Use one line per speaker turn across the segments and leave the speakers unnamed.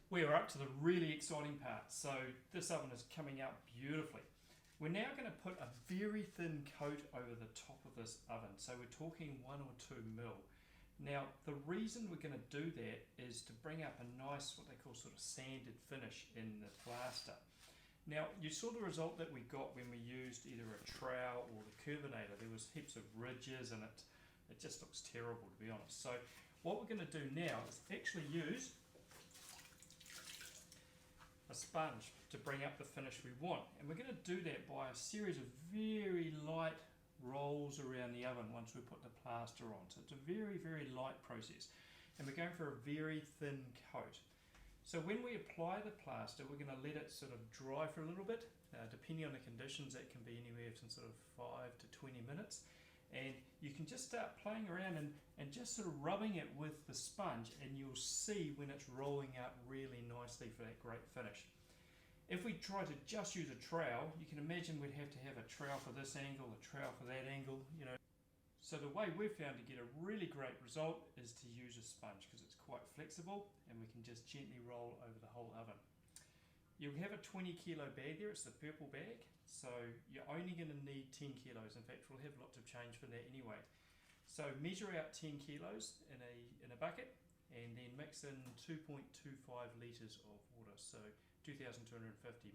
We are up to the really exciting part. So this oven is coming out beautifully. We're now going to put a very thin coat over the top of this oven. So we're talking 1 or 2 mil. Now the reason we're going to do that is to bring up a nice, what they call sort of sanded finish in the plaster. Now you saw the result that we got when we used either a trowel or the Curvinator. There was heaps of ridges and it just looks terrible, to be honest. So what we're going to do now is actually use a sponge to bring up the finish we want, and we're going to do that by a series of very light rolls around the oven once we put the plaster on. So it's a very light process, and we're going for a very thin coat. So when we apply the plaster, we're going to let it sort of dry for a little bit. Depending on the conditions, that can be anywhere from sort of 5 to 20 minutes. And you can just start playing around and just sort of rubbing it with the sponge, and you'll see when it's rolling out really nicely for that great finish. If we try to just use a trowel, you can imagine we'd have to have a trowel for this angle, a trowel for that angle, you know. So the way we've found to get a really great result is to use a sponge, because it's quite flexible and we can just gently roll over the whole oven. You'll have a 20 kilo bag there, it's the purple bag, so you're only going to need 10 kilos. In fact, we'll have lots of change for that anyway. So measure out 10 kilos in a bucket, and then mix in 2.25 litres of water, so 2,250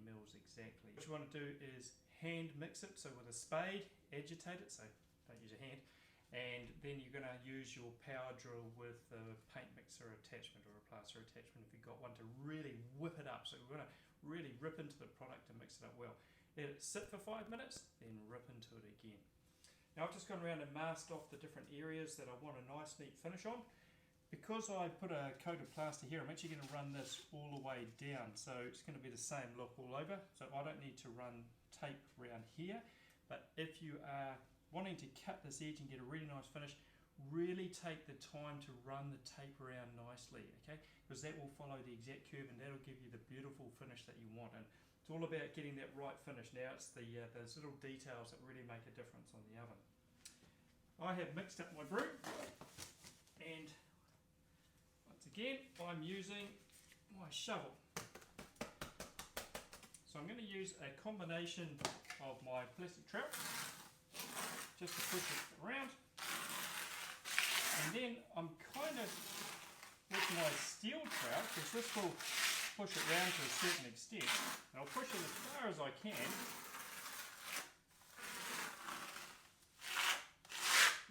mils exactly. What you want to do is hand mix it, so with a spade, agitate it, so don't use a hand, and then you're going to use your power drill with a paint mixer attachment or a plaster attachment if you've got one, to really whip it up. So we're going to really rip into the product and mix it up well. Let it sit for 5 minutes, then rip into it again. Now I've just gone around and masked off the different areas that I want a nice neat finish on. Because I put a coat of plaster here, I'm actually going to run this all the way down, so it's going to be the same look all over. So I don't need to run tape around here, but if you are wanting to cut this edge and get a really nice finish, really take the time to run the tape around nicely, okay? Because that will follow the exact curve and that'll give you the beautiful finish that you want. And it's all about getting that right finish. Now it's those little details that really make a difference on the oven. I have mixed up my brew, and once again I'm using my shovel. So I'm going to use a combination of my plastic trowel just to push it around, and then I'm kind of with my steel trowel, because this will push it round to a certain extent, and I'll push it as far as I can,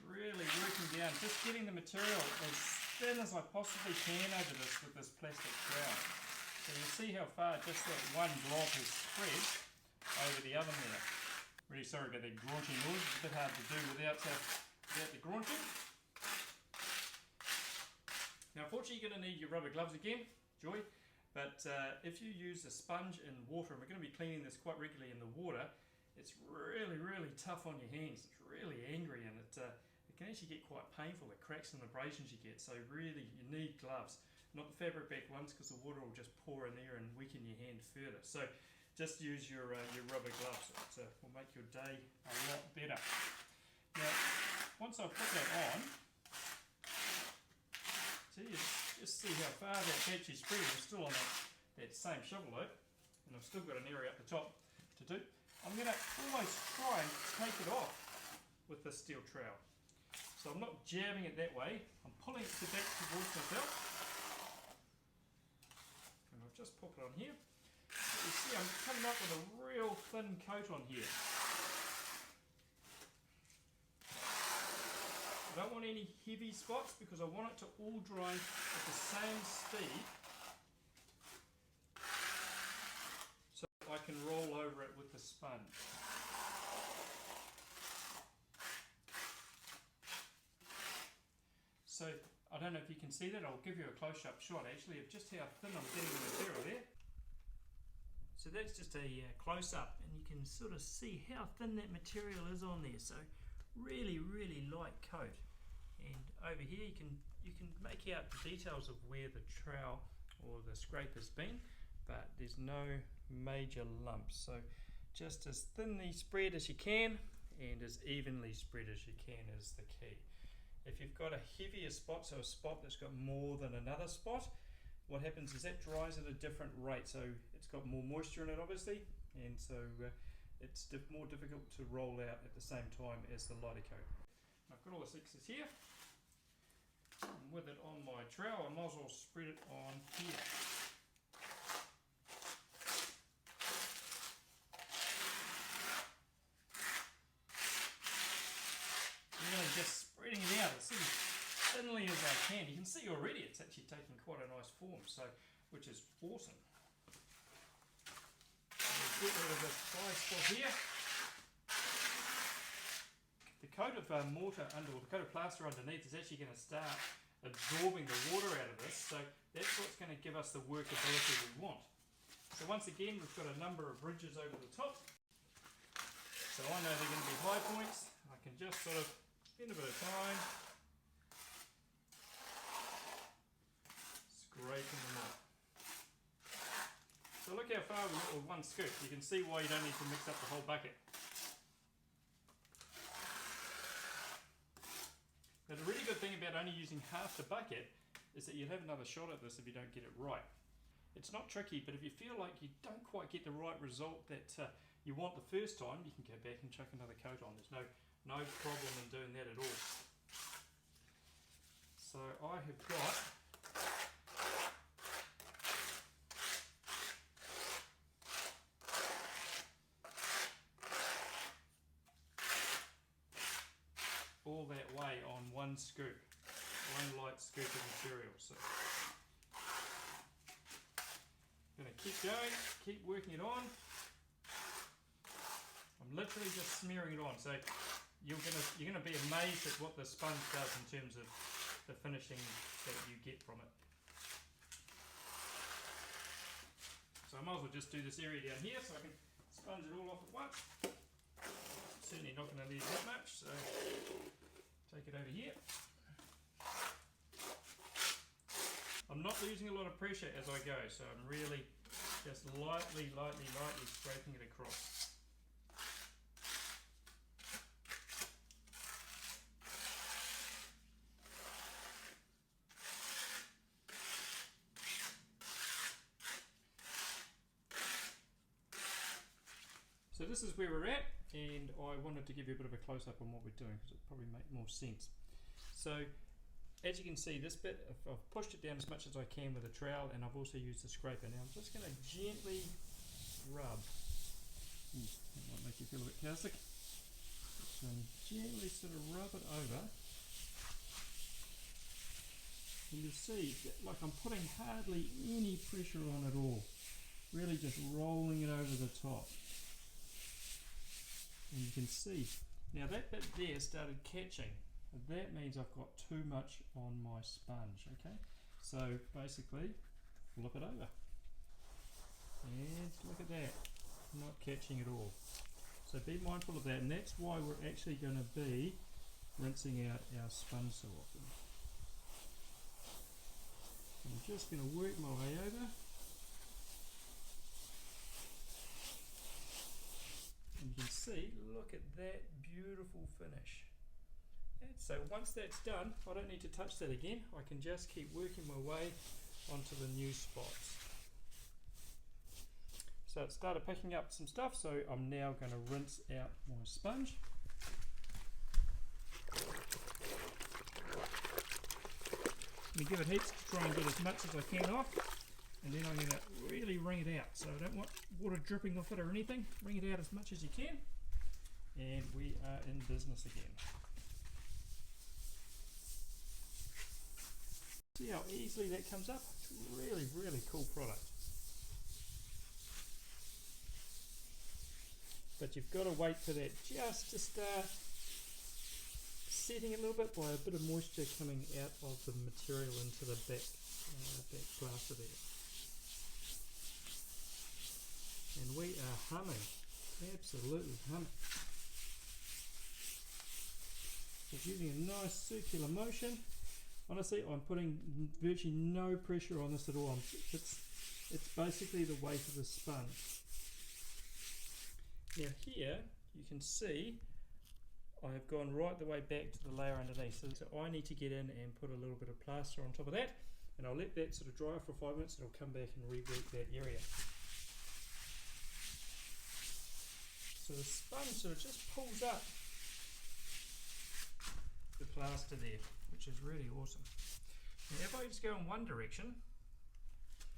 really working down, just getting the material as thin as I possibly can over this with this plastic trowel. So you see how far just that one blob has spread over the oven there. Really sorry about that graunching noise, it's a bit hard to do without the graunching. Now unfortunately you're going to need your rubber gloves again, Joy, but if you use a sponge in water, and we're going to be cleaning this quite regularly in the water, it's really tough on your hands, it's really angry, and it can actually get quite painful, the cracks and abrasions you get, so really you need gloves. Not the fabric back ones, because the water will just pour in there and weaken your hand further. So just use your rubber gloves. It will make your day a lot better. Now, once I put that on, see, you just see how far that batch is spread. I'm still on that same shovel though, and I've still got an area up the top to do. I'm going to almost try and take it off with this steel trowel. So I'm not jabbing it that way, I'm pulling it back towards myself. And I'll just pop it on here. You see I'm coming up with a real thin coat on here. I don't want any heavy spots because I want it to all dry at the same speed, so I can roll over it with the sponge. So I don't know if you can see that, I'll give you a close-up shot actually of just how thin I'm getting the material there. So that's just a close-up, and you can sort of see how thin that material is on there. So really light coat. And over here you can make out the details of where the trowel or the scrape has been, but there's no major lumps. So just as thinly spread as you can and as evenly spread as you can is the key. If you've got a heavier spot, so a spot that's got more than another spot, what happens is that dries at a different rate, so it's got more moisture in it obviously, and so it's more difficult to roll out at the same time as the lighter coat. I've got all this excess here, and with it on my trowel I might as well spread it on here. Really just spreading it out as thinly as I can. You can see already it's actually taking quite a nice form, so which is awesome. Get rid of this dry spot here. The coat of mortar under, or the coat of plaster underneath is actually going to start absorbing the water out of this, so that's what's going to give us the workability we want. So once again, we've got a number of ridges over the top, so I know they're going to be high points. I can just sort of spend a bit of time scraping them off. So look how far we got with one scoop. You can see why you don't need to mix up the whole bucket. Now the really good thing about only using half the bucket is that you'll have another shot at this if you don't get it right. It's not tricky, but if you feel like you don't quite get the right result that you want the first time, you can go back and chuck another coat on. There's no problem in doing that at all. So I have got all that way on one scoop, one light scoop of material. So I'm going to keep going, keep working it on. I'm literally just smearing it on, so you're gonna be amazed at what the sponge does in terms of the finishing that you get from it. So I might as well just do this area down here so I can sponge it all off at once. Certainly not going to need that much, so take it over here. I'm not losing a lot of pressure as I go, so I'm really just lightly scraping it across. So this is where we're at, and I wanted to give you a bit of a close-up on what we're doing because it'll probably make more sense. So as you can see, this bit, I've pushed it down as much as I can with a trowel, and I've also used a scraper. Now I'm just going to gently rub. That might make you feel a bit classic. So gently sort of rub it over. And you'll see that, like, I'm putting hardly any pressure on at all. Really just rolling it over the top. And you can see, now that bit there started catching. That means I've got too much on my sponge, okay? So basically, flip it over. And look at that, not catching at all. So be mindful of that, and that's why we're actually going to be rinsing out our sponge so often. I'm just going to work my way over. And you can see, look at that beautiful finish. And so once that's done, I don't need to touch that again. I can just keep working my way onto the new spots. So it started picking up some stuff, so I'm now going to rinse out my sponge. Let me give it heaps to try and get as much as I can off. And then I'm going to really wring it out. So I don't want water dripping off it or anything. Wring it out as much as you can. And we are in business again. See how easily that comes up? It's a really, really cool product. But you've got to wait for that just to start setting a little bit by a bit of moisture coming out of the material into the back plaster there. And we are humming, absolutely humming. Just using a nice circular motion. Honestly, I'm putting virtually no pressure on this at all. It's basically the weight of the sponge. Now here, you can see I have gone right the way back to the layer underneath. So I need to get in and put a little bit of plaster on top of that. and I'll let that sort of dry for 5 minutes, and I'll come back and rework that area. So the sponge sort of just pulls up the plaster there, which is really awesome. Now if I just go in one direction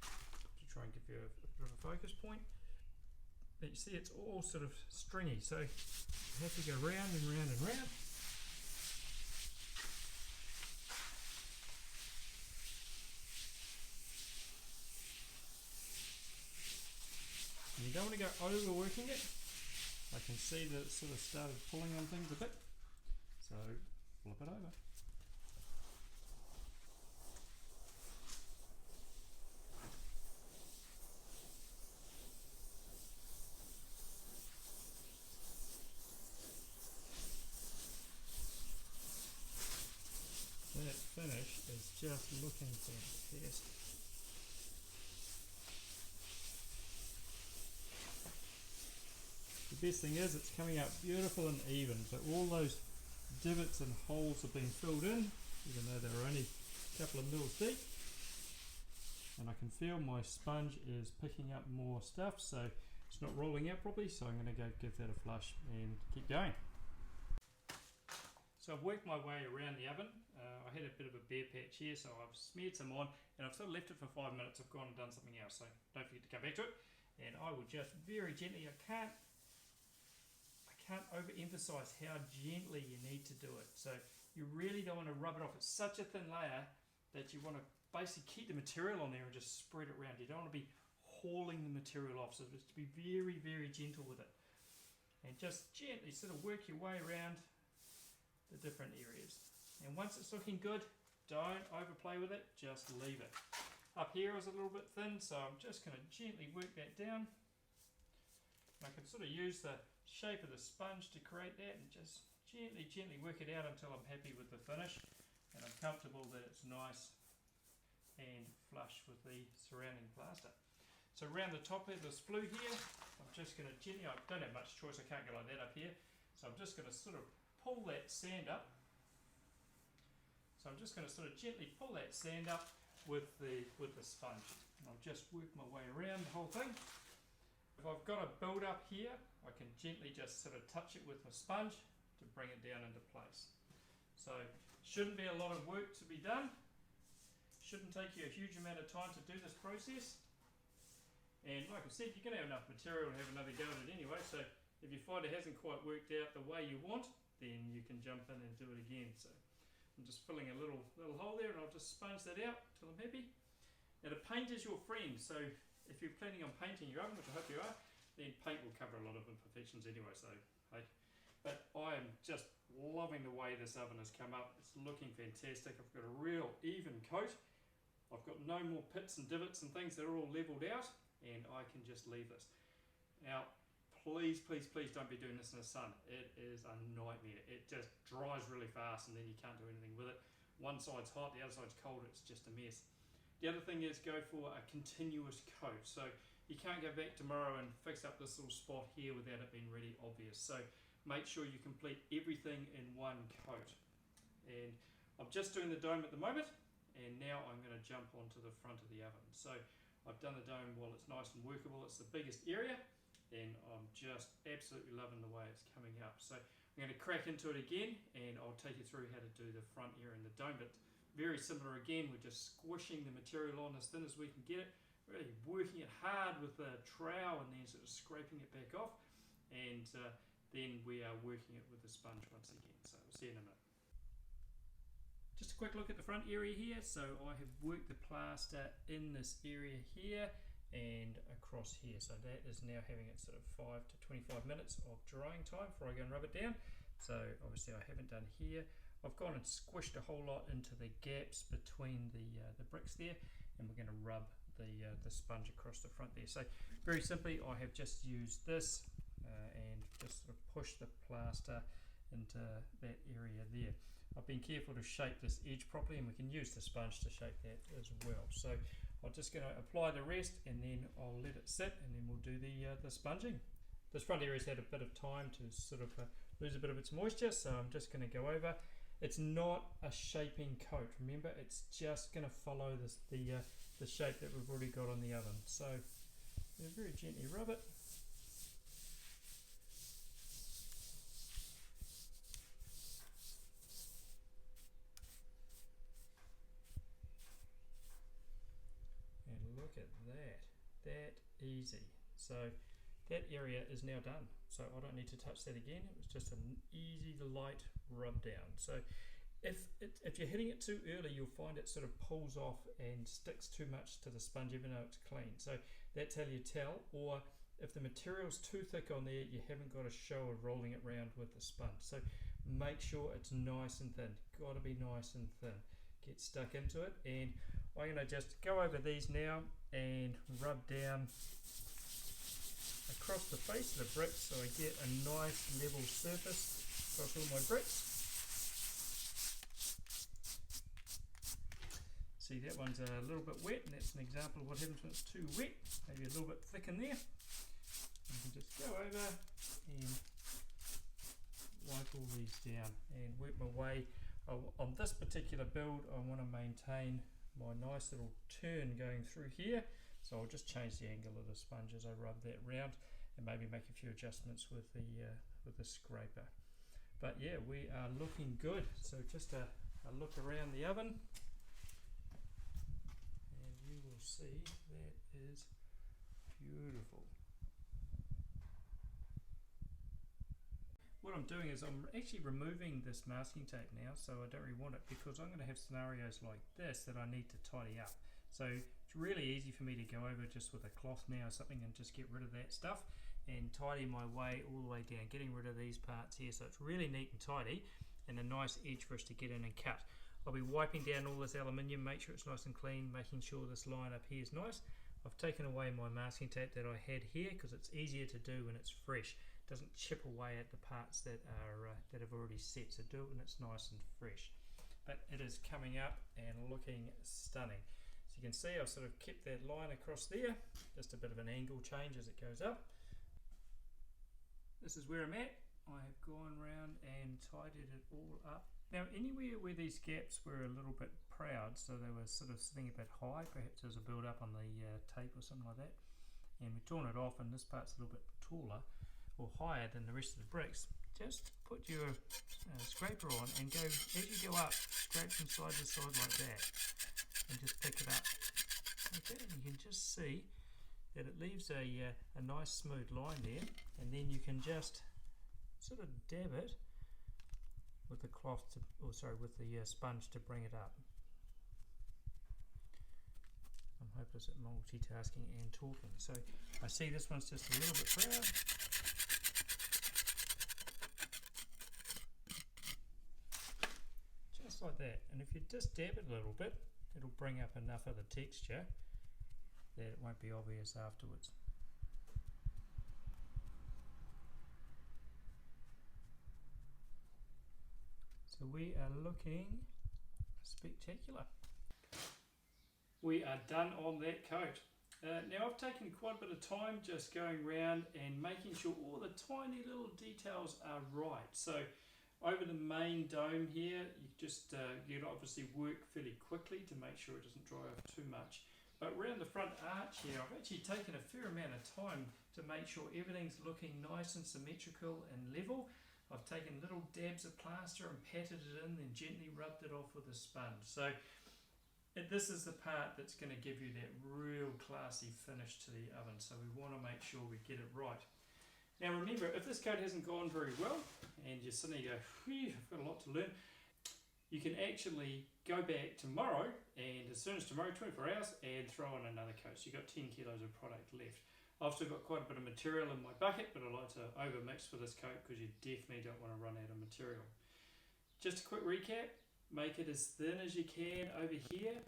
to try and give you a bit of a focus point, but you see it's all sort of stringy, so you have to go round and round and round. And you don't want to go overworking it. I can see that it sort of started pulling on things a bit, so flip it over. That finish is just looking fantastic. The best thing is it's coming out beautiful and even, so all those divots and holes have been filled in, even though they're only a couple of mils deep. And I can feel my sponge is picking up more stuff, so it's not rolling out properly, so I'm going to go give that a flush and keep going. So I've worked my way around the oven. I had a bit of a bare patch here, so I've smeared some on, and I've sort of left it for 5 minutes. I've gone and done something else, so don't forget to come back to it. And I will just very gently, I can't overemphasize how gently you need to do it. So you really don't want to rub it off. It's such a thin layer that you want to basically keep the material on there and just spread it around. You don't want to be hauling the material off, so just to be very, very gentle with it. And just gently sort of work your way around the different areas. And once it's looking good, don't overplay with it, just leave it. Up here is a little bit thin, so I'm just going to gently work that down. I can sort of use the shape of the sponge to create that and just gently work it out until I'm happy with the finish and I'm comfortable that it's nice and flush with the surrounding plaster. So around the top of this flue here, I'm just going to gently, I don't have much choice, I can't go like that up here, so I'm just going to sort of pull that sand up. So I'm just going to sort of gently pull that sand up with the sponge. And I'll just work my way around the whole thing. If I've got a build up here, I can gently just sort of touch it with my sponge to bring it down into place. So shouldn't be a lot of work to be done. Shouldn't take you a huge amount of time to do this process. And like I said, you're going to have enough material to have another go at it anyway. So if you find it hasn't quite worked out the way you want, then you can jump in and do it again. So I'm just filling a little hole there, and I'll just sponge that out till I'm happy. Now the paint is your friend, so if you're planning on painting your oven, which I hope you are, then paint will cover a lot of imperfections anyway, so hey. But I am just loving the way this oven has come up. It's looking fantastic. I've got a real even coat. I've got no more pits and divots and things. They're all leveled out, and I can just leave this. Now, please don't be doing this in the sun. It is a nightmare. It just dries really fast, and then you can't do anything with it. One side's hot, the other side's cold. It's just a mess. The other thing is go for a continuous coat. So you can't go back tomorrow and fix up this little spot here without it being really obvious. So make sure you complete everything in one coat. And I'm just doing the dome at the moment, and now I'm going to jump onto the front of the oven. So I've done the dome while it's nice and workable. It's the biggest area, and I'm just absolutely loving the way it's coming up. So I'm going to crack into it again, and I'll take you through how to do the front area and the dome. But very similar again, we're just squishing the material on as thin as we can get it, really working it hard with the trowel and then sort of scraping it back off, and then we are working it with the sponge once again. So we'll see you in a minute. Just a quick look at the front area here. So I have worked the plaster in this area here and across here. So that is now having its sort of 5 to 25 minutes of drying time before I go and rub it down. So obviously I haven't done here. I've gone and squished a whole lot into the gaps between the bricks there, and we're going to rub the sponge across the front there. So very simply, I have just used this and just sort of pushed the plaster into that area there. I've been careful to shape this edge properly, and we can use the sponge to shape that as well. So I'm just going to apply the rest, and then I'll let it sit, and then we'll do the sponging. This front area's had a bit of time to sort of lose a bit of its moisture, so I'm just going to go over It's not a shaping coat. Remember, it's just going to follow the shape that we've already got on the oven. So very gently rub it. And look at that easy. So that area is now done. So I don't need to touch that again. It was just an easy, light rub down. So if you're hitting it too early, you'll find it sort of pulls off and sticks too much to the sponge even though it's clean. So that's how you tell. Or if the material's too thick on there, you haven't got a show of rolling it around with the sponge. So make sure it's nice and thin. Got to be nice and thin. Get stuck into it, and I'm going to just go over these now and rub down across the face of the bricks so I get a nice level surface across all my bricks. See, that one's a little bit wet, and that's an example of what happens when it's too wet. Maybe a little bit thick in there. You can just go over and wipe all these down and work my way. On this particular build, I want to maintain my nice little turn going through here, so I'll just change the angle of the sponge as I rub that round and maybe make a few adjustments with the scraper. But yeah, we are looking good. So just a look around the oven and you will see that is beautiful. What I'm doing is I'm actually removing this masking tape now, so I don't really want it, because I'm going to have scenarios like this that I need to tidy up. So it's really easy for me to go over just with a cloth now or something and just get rid of that stuff and tidy my way all the way down, getting rid of these parts here, so it's really neat and tidy and a nice edge for us to get in and cut. I'll be wiping down all this aluminium, make sure it's nice and clean, making sure this line up here is nice. I've taken away my masking tape that I had here because it's easier to do when it's fresh. Doesn't chip away at the parts that are that have already set, so do it when it's nice and fresh. But it is coming up and looking stunning. So you can see I've sort of kept that line across there, just a bit of an angle change as it goes up. This is where I'm at. I have gone around and tidied it all up. Now anywhere where these gaps were a little bit proud, so they were sort of sitting a bit high, perhaps there's a build up on the tape or something like that, and we've torn it off and this part's a little bit taller or higher than the rest of the bricks, just put your scraper on and go, as you go up, scrape from side to side like that and just pick it up. Okay, and you can just see that it leaves a nice smooth line there, and then you can just sort of dab it with the cloth to, with the sponge to bring it up. I'm hopeless at multitasking and talking, so I see this one's just a little bit proud. Like that, and if you just dab it a little bit, it'll bring up enough of the texture that it won't be obvious afterwards. So we are looking spectacular. We are done on that coat. Now I've taken quite a bit of time just going around and making sure all the tiny little details are right. So over the main dome here, you just you'd obviously work fairly quickly to make sure it doesn't dry off too much. But around the front arch here, I've actually taken a fair amount of time to make sure everything's looking nice and symmetrical and level. I've taken little dabs of plaster and patted it in, then gently rubbed it off with a sponge. So this is the part that's going to give you that real classy finish to the oven. So we want to make sure we get it right. Now remember, if this coat hasn't gone very well and you suddenly go, phew, I've got a lot to learn, you can actually go back tomorrow, and as soon as tomorrow, 24 hours, and throw in another coat. So you've got 10 kilos of product left. I've still got quite a bit of material in my bucket, but I like to overmix for this coat because you definitely don't want to run out of material. Just a quick recap, make it as thin as you can over here.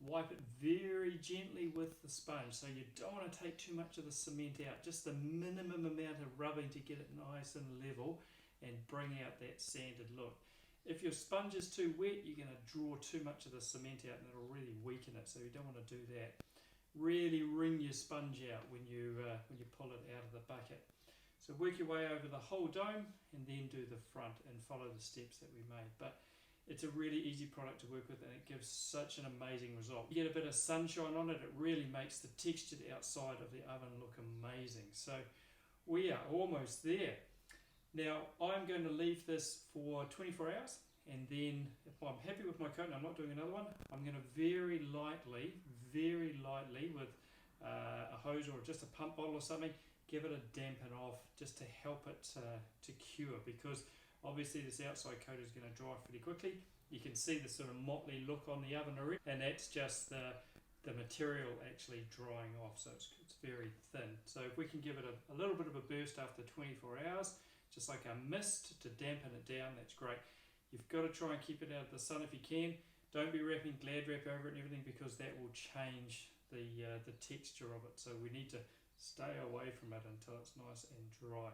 Wipe it very gently with the sponge, so you don't want to take too much of the cement out, just the minimum amount of rubbing to get it nice and level and bring out that sanded look. If your sponge is too wet, you're going to draw too much of the cement out and it'll really weaken it, so you don't want to do that. Really wring your sponge out when you pull it out of the bucket. So work your way over the whole dome and then do the front and follow the steps that we made. But it's a really easy product to work with, and it gives such an amazing result. You get a bit of sunshine on it, it really makes the textured outside of the oven look amazing. So we are almost there. Now I'm going to leave this for 24 hours, and then if I'm happy with my coat and I'm not doing another one, I'm going to very lightly with a hose or just a pump bottle or something, give it a dampen off just to help it to cure, because obviously this outside coat is going to dry pretty quickly. You can see the sort of motley look on the oven already, and that's just the material actually drying off, so it's very thin. So if we can give it a little bit of a burst after 24 hours, just like a mist to dampen it down, that's great. You've got to try and keep it out of the sun if you can. Don't be wrapping Glad wrap over it and everything, because that will change the texture of it. So we need to stay away from it until it's nice and dry.